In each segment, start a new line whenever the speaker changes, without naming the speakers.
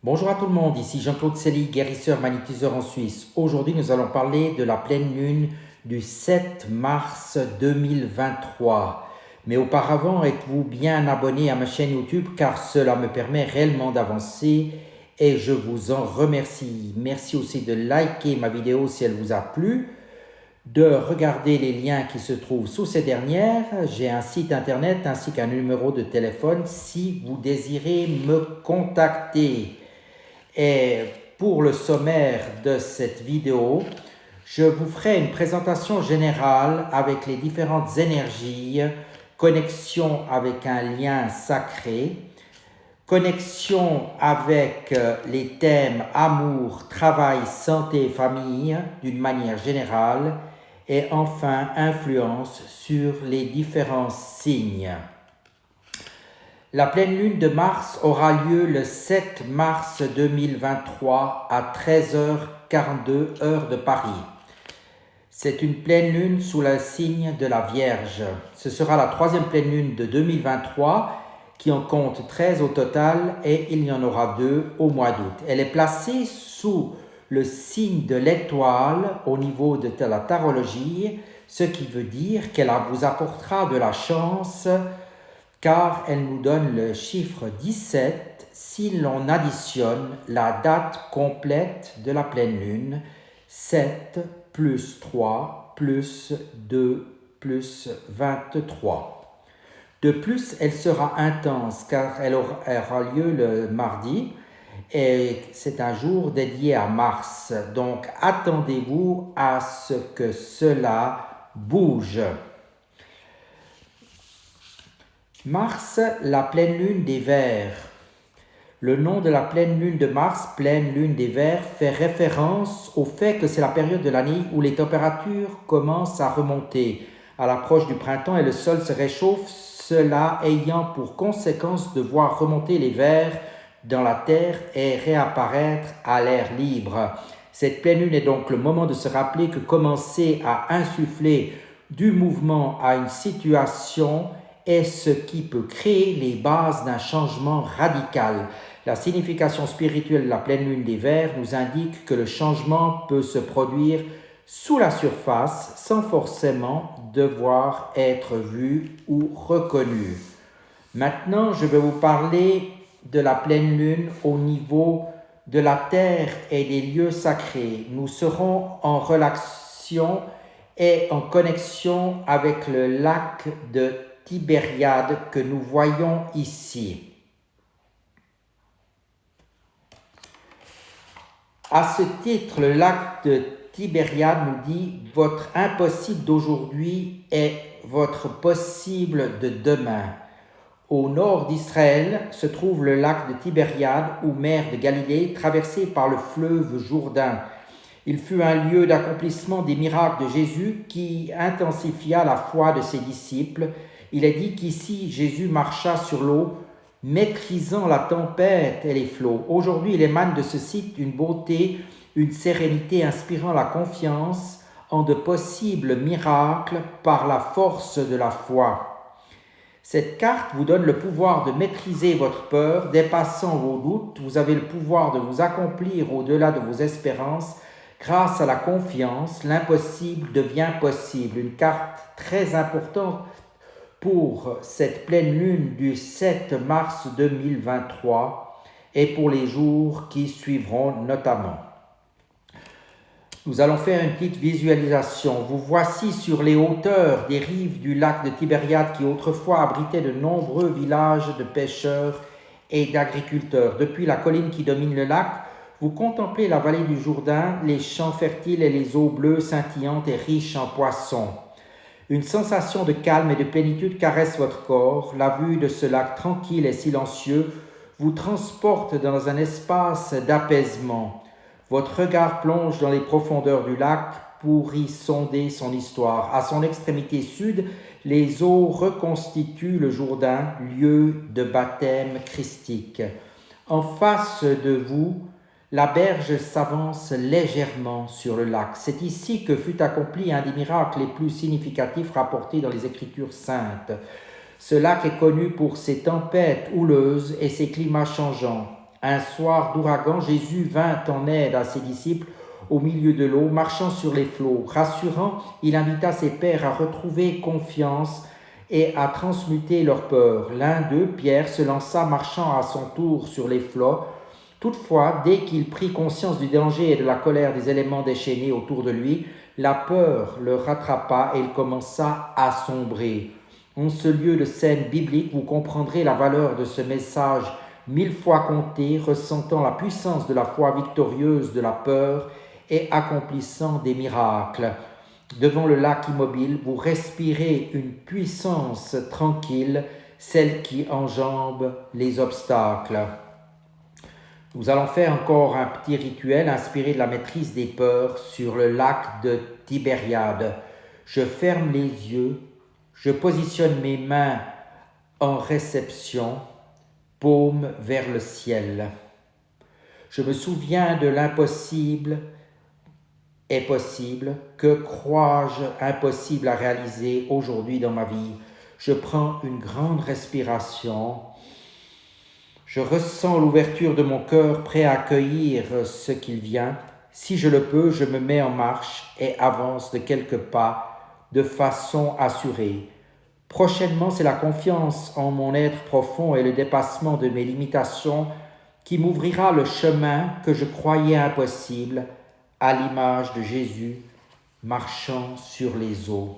Bonjour à tout le monde, ici Jean-Claude Sely, guérisseur magnétiseur en Suisse. Aujourd'hui, nous allons parler de la pleine lune du 7 mars 2023. Mais auparavant, êtes-vous bien abonné à ma chaîne YouTube car cela me permet réellement d'avancer et je vous en remercie. Merci aussi de liker ma vidéo si elle vous a plu, de regarder les liens qui se trouvent sous ces dernières. J'ai un site internet ainsi qu'un numéro de téléphone si vous désirez me contacter. Et pour le sommaire de cette vidéo, je vous ferai une présentation générale avec les différentes énergies, connexion avec un lien sacré, connexion avec les thèmes amour, travail, santé et famille d'une manière générale, et enfin influence sur les différents signes. La pleine lune de Mars aura lieu le 7 mars 2023 à 13h42 heure de Paris. C'est une pleine lune sous le signe de la Vierge. Ce sera la troisième pleine lune de 2023 qui en compte 13 au total et il y en aura 2 au mois d'août. Elle est placée sous le signe de l'étoile au niveau de la tarologie, ce qui veut dire qu'elle vous apportera de la chance car elle nous donne le chiffre 17 si l'on additionne la date complète de la pleine lune, 7 plus 3 plus 2 plus 23. De plus, elle sera intense car elle aura lieu le mardi et c'est un jour dédié à Mars. Donc attendez-vous à ce que cela bouge. Mars, la pleine lune des Vers. Le nom de la pleine lune de Mars, pleine lune des Vers, fait référence au fait que c'est la période de l'année où les températures commencent à remonter à l'approche du printemps et le sol se réchauffe, cela ayant pour conséquence de voir remonter les vers dans la terre et réapparaître à l'air libre. Cette pleine lune est donc le moment de se rappeler que commencer à insuffler du mouvement à une situation est ce qui peut créer les bases d'un changement radical. La signification spirituelle de la pleine lune des Vers nous indique que le changement peut se produire sous la surface sans forcément devoir être vu ou reconnu. Maintenant, je vais vous parler de la pleine lune au niveau de la terre et des lieux sacrés. Nous serons en relation et en connexion avec le lac de Tibériade que nous voyons ici. À ce titre, le lac de Tibériade nous dit « Votre impossible d'aujourd'hui est votre possible de demain ». Au nord d'Israël se trouve le lac de Tibériade ou mer de Galilée traversé par le fleuve Jourdain. Il fut un lieu d'accomplissement des miracles de Jésus qui intensifia la foi de ses disciples. Il est dit qu'ici Jésus marcha sur l'eau, maîtrisant la tempête et les flots. Aujourd'hui, il émane de ce site une beauté, une sérénité inspirant la confiance en de possibles miracles par la force de la foi. Cette carte vous donne le pouvoir de maîtriser votre peur, dépassant vos doutes. Vous avez le pouvoir de vous accomplir au-delà de vos espérances. Grâce à la confiance, l'impossible devient possible. Une carte très importante pour cette pleine lune du 7 mars 2023 et pour les jours qui suivront notamment. Nous allons faire une petite visualisation. Vous voici sur les hauteurs des rives du lac de Tibériade qui autrefois abritait de nombreux villages de pêcheurs et d'agriculteurs. Depuis la colline qui domine le lac, vous contemplez la vallée du Jourdain, les champs fertiles et les eaux bleues scintillantes et riches en poissons. Une sensation de calme et de plénitude caresse votre corps. La vue de ce lac tranquille et silencieux vous transporte dans un espace d'apaisement. Votre regard plonge dans les profondeurs du lac pour y sonder son histoire. À son extrémité sud, les eaux reconstituent le Jourdain, lieu de baptême christique. En face de vous, la berge s'avance légèrement sur le lac. C'est ici que fut accompli un des miracles les plus significatifs rapportés dans les Écritures saintes. Ce lac est connu pour ses tempêtes houleuses et ses climats changeants. Un soir d'ouragan, Jésus vint en aide à ses disciples au milieu de l'eau, marchant sur les flots. Rassurant, il invita ses pairs à retrouver confiance et à transmuter leur peur. L'un d'eux, Pierre, se lança marchant à son tour sur les flots. Toutefois, dès qu'il prit conscience du danger et de la colère des éléments déchaînés autour de lui, la peur le rattrapa et il commença à sombrer. En ce lieu de scène biblique, vous comprendrez la valeur de ce message 1000 fois compté, ressentant la puissance de la foi victorieuse de la peur et accomplissant des miracles. Devant le lac immobile, vous respirez une puissance tranquille, celle qui enjambe les obstacles. Nous allons faire encore un petit rituel inspiré de la maîtrise des peurs sur le lac de Tibériade. Je ferme les yeux, je positionne mes mains en réception, paume vers le ciel. Je me souviens de l'impossible est possible. Que crois-je impossible à réaliser aujourd'hui dans ma vie? Je prends une grande respiration. Je ressens l'ouverture de mon cœur, prêt à accueillir ce qu'il vient. Si je le peux, je me mets en marche et avance de quelques pas de façon assurée. Prochainement, c'est la confiance en mon être profond et le dépassement de mes limitations qui m'ouvrira le chemin que je croyais impossible, à l'image de Jésus marchant sur les eaux.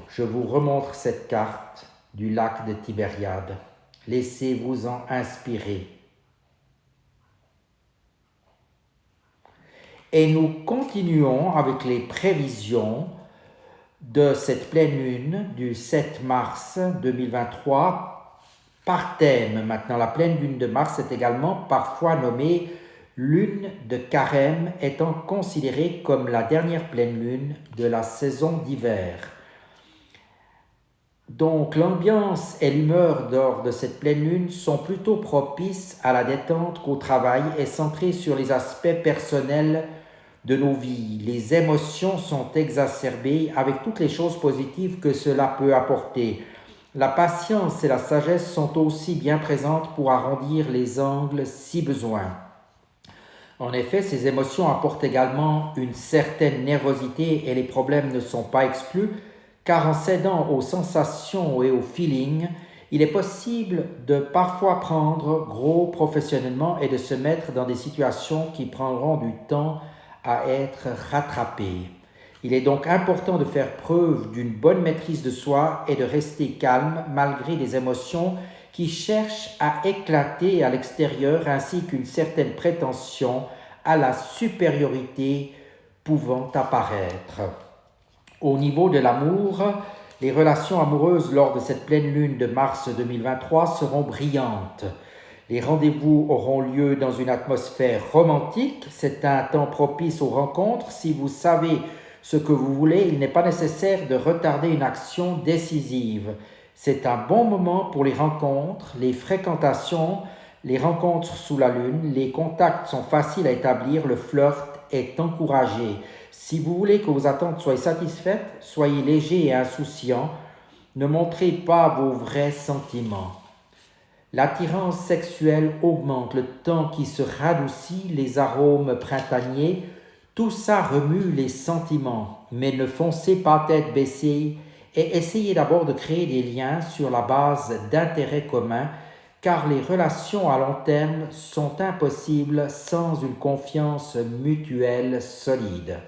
Je vous remontre cette carte du lac de Tibériade. Laissez-vous en inspirer. Et nous continuons avec les prévisions de cette pleine lune du 7 mars 2023 par thème. Maintenant, la pleine lune de mars est également parfois nommée lune de carême, étant considérée comme la dernière pleine lune de la saison d'hiver. Donc l'ambiance et l'humeur lors de cette pleine lune sont plutôt propices à la détente qu'au travail et centrées sur les aspects personnels de nos vies. Les émotions sont exacerbées avec toutes les choses positives que cela peut apporter. La patience et la sagesse sont aussi bien présentes pour arrondir les angles si besoin. En effet, ces émotions apportent également une certaine nervosité et les problèmes ne sont pas exclus, car en cédant aux sensations et aux feelings, il est possible de parfois prendre gros professionnellement et de se mettre dans des situations qui prendront du temps à être rattrapées. Il est donc important de faire preuve d'une bonne maîtrise de soi et de rester calme malgré des émotions qui cherchent à éclater à l'extérieur ainsi qu'une certaine prétention à la supériorité pouvant apparaître. Au niveau de l'amour, les relations amoureuses lors de cette pleine lune de mars 2023 seront brillantes. Les rendez-vous auront lieu dans une atmosphère romantique. C'est un temps propice aux rencontres. Si vous savez ce que vous voulez, il n'est pas nécessaire de retarder une action décisive. C'est un bon moment pour les rencontres, les fréquentations, les rencontres sous la lune. Les contacts sont faciles à établir, le flirt est encouragé. Si vous voulez que vos attentes soient satisfaites, soyez léger et insouciant. Ne montrez pas vos vrais sentiments. L'attirance sexuelle augmente, le temps qui se radoucit, les arômes printaniers, tout ça remue les sentiments. Mais ne foncez pas tête baissée et essayez d'abord de créer des liens sur la base d'intérêts communs, car les relations à long terme sont impossibles sans une confiance mutuelle solide.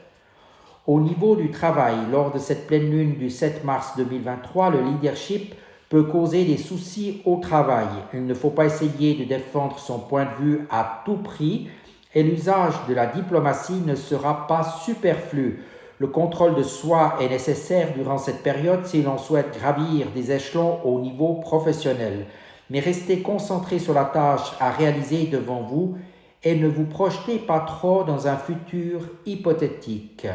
Au niveau du travail, lors de cette pleine lune du 7 mars 2023, le leadership peut causer des soucis au travail. Il ne faut pas essayer de défendre son point de vue à tout prix et l'usage de la diplomatie ne sera pas superflu. Le contrôle de soi est nécessaire durant cette période si l'on souhaite gravir des échelons au niveau professionnel. Mais restez concentré sur la tâche à réaliser devant vous et ne vous projetez pas trop dans un futur hypothétique.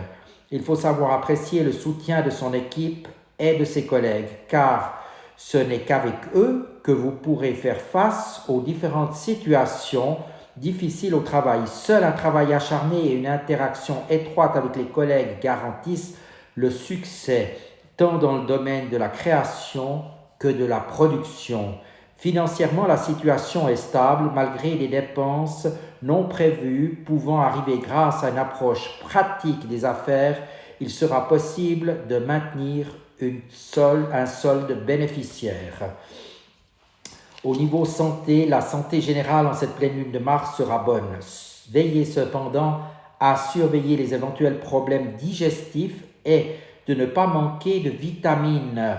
Il faut savoir apprécier le soutien de son équipe et de ses collègues, car ce n'est qu'avec eux que vous pourrez faire face aux différentes situations difficiles au travail. Seul un travail acharné et une interaction étroite avec les collègues garantissent le succès, tant dans le domaine de la création que de la production. Financièrement, la situation est stable malgré les dépenses non prévues pouvant arriver grâce à une approche pratique des affaires. Il sera possible de maintenir un solde bénéficiaire. Au niveau santé, la santé générale en cette pleine lune de Mars sera bonne. Veillez cependant à surveiller les éventuels problèmes digestifs et de ne pas manquer de vitamines.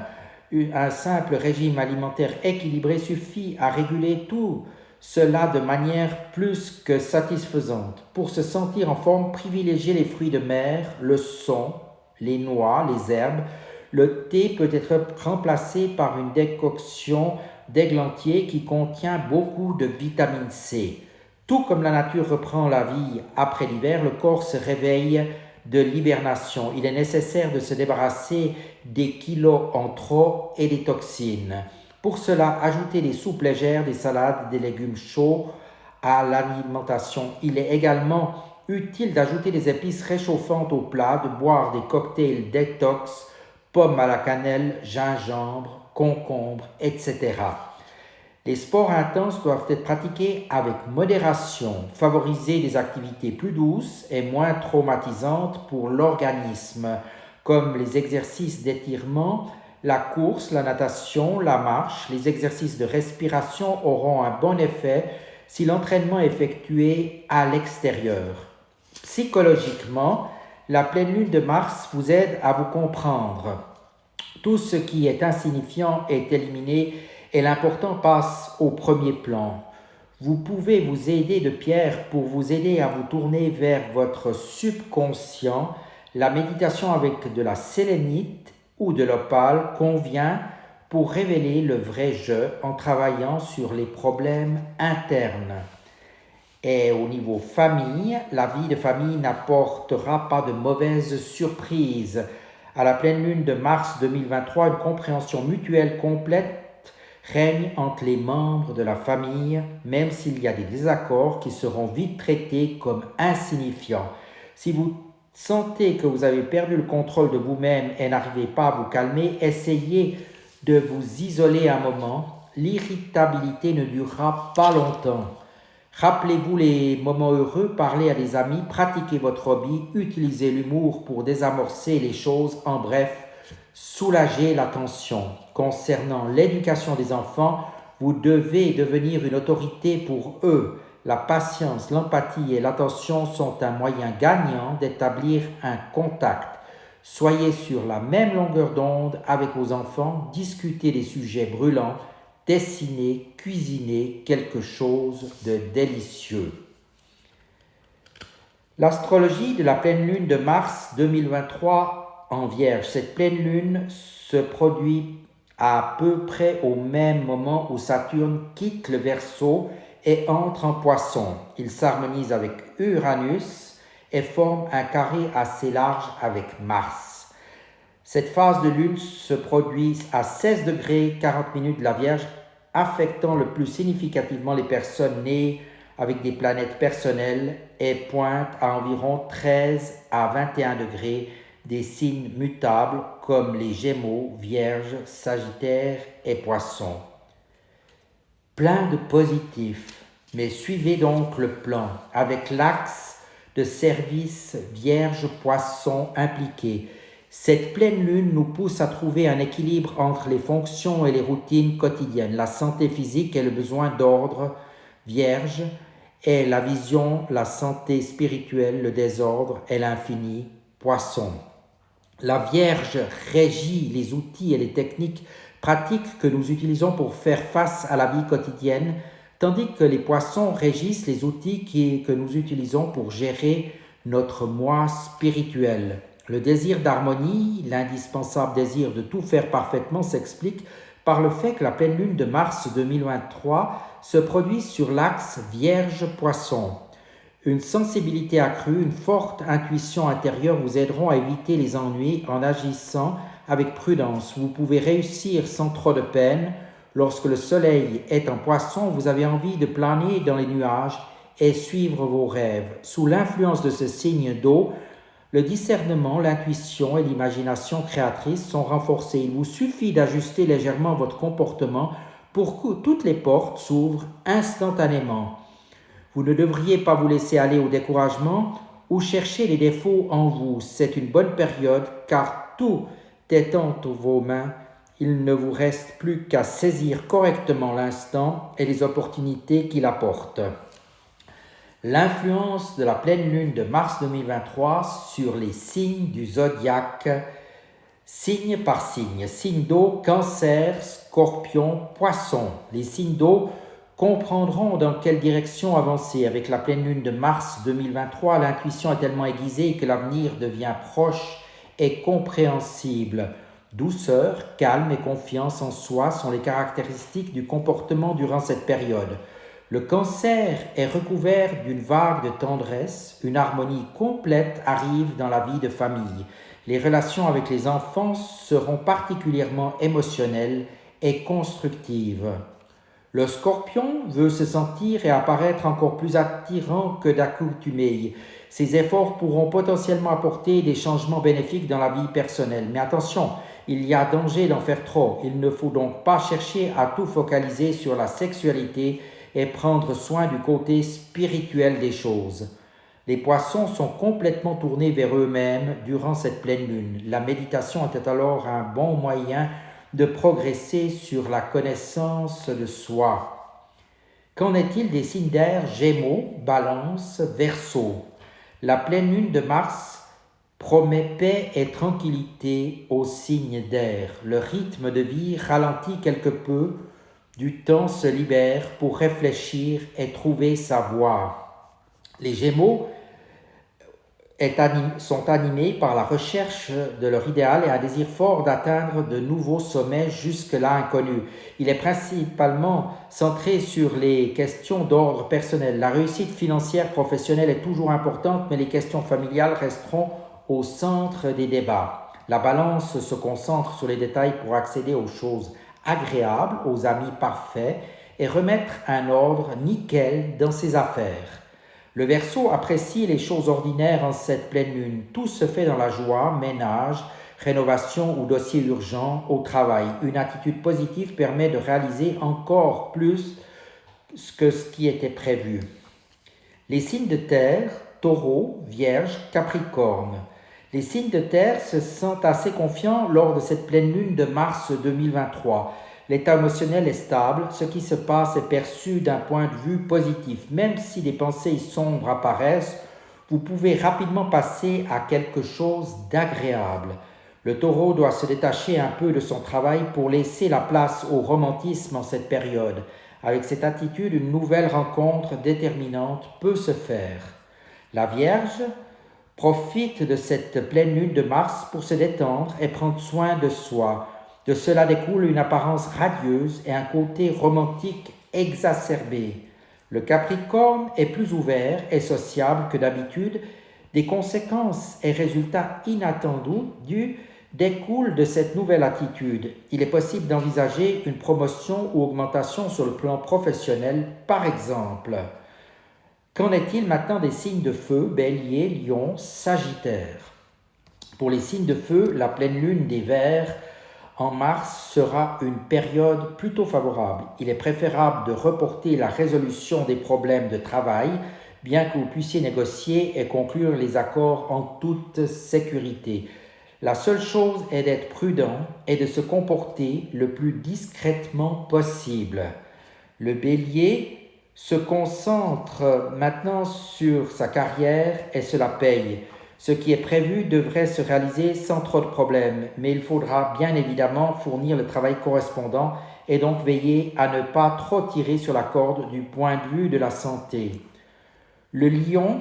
Un simple régime alimentaire équilibré suffit à réguler tout cela de manière plus que satisfaisante. Pour se sentir en forme, privilégiez les fruits de mer, le son, les noix, les herbes. Le thé peut être remplacé par une décoction d'églantier qui contient beaucoup de vitamine C. Tout comme la nature reprend la vie après l'hiver, le corps se réveille de l'hibernation. Il est nécessaire de se débarrasser des kilos en trop et des toxines. Pour cela, ajoutez des soupes légères, des salades, des légumes chauds à l'alimentation. Il est également utile d'ajouter des épices réchauffantes au plat, de boire des cocktails détox, pommes à la cannelle, gingembre, concombre, etc. Les sports intenses doivent être pratiqués avec modération, favoriser des activités plus douces et moins traumatisantes pour l'organisme, comme les exercices d'étirement, la course, la natation, la marche. Les exercices de respiration auront un bon effet si l'entraînement est effectué à l'extérieur. Psychologiquement, la pleine lune de Mars vous aide à vous comprendre. Tout ce qui est insignifiant est éliminé et l'important passe au premier plan. Vous pouvez vous aider de pierres pour vous aider à vous tourner vers votre subconscient. La méditation avec de la sélénite ou de l'opale convient pour révéler le vrai jeu en travaillant sur les problèmes internes. Et au niveau famille, la vie de famille n'apportera pas de mauvaises surprises. À la pleine lune de mars 2023, une compréhension mutuelle complète règne entre les membres de la famille, même s'il y a des désaccords qui seront vite traités comme insignifiants. Si vous sentez que vous avez perdu le contrôle de vous-même et n'arrivez pas à vous calmer, essayez de vous isoler un moment. L'irritabilité ne durera pas longtemps. Rappelez-vous les moments heureux, parlez à des amis, pratiquez votre hobby, utilisez l'humour pour désamorcer les choses, en bref, soulagez la tension. Concernant l'éducation des enfants, vous devez devenir une autorité pour eux. La patience, l'empathie et l'attention sont un moyen gagnant d'établir un contact. Soyez sur la même longueur d'onde avec vos enfants, discutez des sujets brûlants, dessinez, cuisinez quelque chose de délicieux. L'astrologie de la pleine lune de mars 2023 en Vierge. Cette pleine lune se produit à peu près au même moment où Saturne quitte le Verseau et entre en Poisson. Il s'harmonise avec Uranus et forme un carré assez large avec Mars. Cette phase de lune se produit à 16 degrés 40 minutes de la Vierge, affectant le plus significativement les personnes nées avec des planètes personnelles et pointe à environ 13 à 21 degrés des signes mutables comme les Gémeaux, Vierge, Sagittaire et Poissons. Plein de positifs, mais suivez donc le plan avec l'axe de service Vierge-Poisson impliqué. Cette pleine lune nous pousse à trouver un équilibre entre les fonctions et les routines quotidiennes, la santé physique et le besoin d'ordre, Vierge, et la vision, la santé spirituelle, le désordre et l'infini, Poisson. La Vierge régit les outils et les techniques pratiques que nous utilisons pour faire face à la vie quotidienne, tandis que les Poissons régissent les outils que nous utilisons pour gérer notre moi spirituel. Le désir d'harmonie, l'indispensable désir de tout faire parfaitement s'explique par le fait que la pleine lune de mars 2023 se produit sur l'axe Vierge-Poisson. Une sensibilité accrue, une forte intuition intérieure vous aideront à éviter les ennuis en agissant avec prudence. Vous pouvez réussir sans trop de peine. Lorsque le soleil est en Poisson, vous avez envie de planer dans les nuages et suivre vos rêves. Sous l'influence de ce signe d'eau, le discernement, l'intuition et l'imagination créatrice sont renforcés. Il vous suffit d'ajuster légèrement votre comportement pour que toutes les portes s'ouvrent instantanément. Vous ne devriez pas vous laisser aller au découragement ou chercher les défauts en vous. C'est une bonne période car tout est entre vos mains. Il ne vous reste plus qu'à saisir correctement l'instant et les opportunités qu'il apporte. L'influence de la pleine lune de mars 2023 sur les signes du zodiaque, signe par signe. Signe d'eau, Cancer, Scorpion, Poisson. Les signes d'eau comprendront dans quelle direction avancer. Avec la pleine lune de mars 2023, l'intuition est tellement aiguisée que l'avenir devient proche et compréhensible. Douceur, calme et confiance en soi sont les caractéristiques du comportement durant cette période. Le Cancer est recouvert d'une vague de tendresse, une harmonie complète arrive dans la vie de famille. Les relations avec les enfants seront particulièrement émotionnelles et constructives. Le Scorpion veut se sentir et apparaître encore plus attirant que d'accoutumée. Ses efforts pourront potentiellement apporter des changements bénéfiques dans la vie personnelle. Mais attention, il y a danger d'en faire trop. Il ne faut donc pas chercher à tout focaliser sur la sexualité et prendre soin du côté spirituel des choses. Les poissons sont complètement tournés vers eux-mêmes durant cette pleine lune. La méditation était alors un bon moyen de progresser sur la connaissance de soi. Qu'en est-il des signes d'air Gémeaux, Balance, Verseau? La pleine lune de mars promet paix et tranquillité aux signes d'air. Le rythme de vie ralentit quelque peu, du temps se libère pour réfléchir et trouver sa voie. Les Gémeaux sont animés par la recherche de leur idéal et un désir fort d'atteindre de nouveaux sommets jusque-là inconnus. Il est principalement centré sur les questions d'ordre personnel. La réussite financière professionnelle est toujours importante, mais les questions familiales resteront au centre des débats. La balance se concentre sur les détails pour accéder aux choses agréables, aux amis parfaits et remettre un ordre nickel dans ses affaires. Le Verseau apprécie les choses ordinaires en cette pleine lune. Tout se fait dans la joie, ménage, rénovation ou dossier urgent au travail. Une attitude positive permet de réaliser encore plus que ce qui était prévu. Les signes de terre, Taureau, Vierge, Capricorne. Les signes de terre se sentent assez confiants lors de cette pleine lune de mars 2023. L'état émotionnel est stable, ce qui se passe est perçu d'un point de vue positif. Même si des pensées sombres apparaissent, vous pouvez rapidement passer à quelque chose d'agréable. Le taureau doit se détacher un peu de son travail pour laisser la place au romantisme en cette période. Avec cette attitude, une nouvelle rencontre déterminante peut se faire. La Vierge profite de cette pleine lune de mars pour se détendre et prendre soin de soi. De cela découle une apparence radieuse et un côté romantique exacerbé. Le Capricorne est plus ouvert et sociable que d'habitude. Des conséquences et résultats inattendus découlent de cette nouvelle attitude. Il est possible d'envisager une promotion ou augmentation sur le plan professionnel, par exemple. Qu'en est-il maintenant des signes de feu, Bélier, Lion, Sagittaire? Pour les signes de feu, la pleine lune des Verts en mars sera une période plutôt favorable. Il est préférable de reporter la résolution des problèmes de travail, bien que vous puissiez négocier et conclure les accords en toute sécurité. La seule chose est d'être prudent et de se comporter le plus discrètement possible. Le Bélier se concentre maintenant sur sa carrière et se la paye. Ce qui est prévu devrait se réaliser sans trop de problèmes, mais il faudra bien évidemment fournir le travail correspondant et donc veiller à ne pas trop tirer sur la corde du point de vue de la santé. Le Lion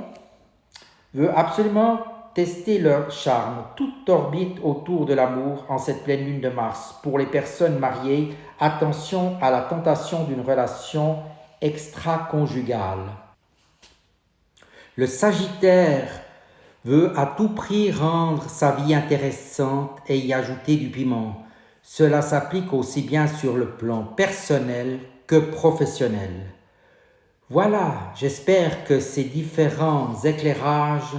veut absolument tester leur charme. Tout orbite autour de l'amour en cette pleine lune de mars. Pour les personnes mariées, attention à la tentation d'une relation extra-conjugale. Le Sagittaire veut à tout prix rendre sa vie intéressante et y ajouter du piment. Cela s'applique aussi bien sur le plan personnel que professionnel. Voilà, j'espère que ces différents éclairages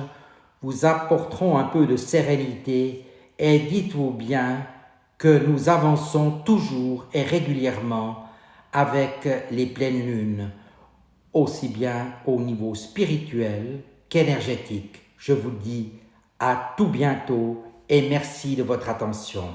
vous apporteront un peu de sérénité et dites-vous bien que nous avançons toujours et régulièrement avec les pleines lunes, aussi bien au niveau spirituel qu'énergétique. Je vous dis à tout bientôt et merci de votre attention.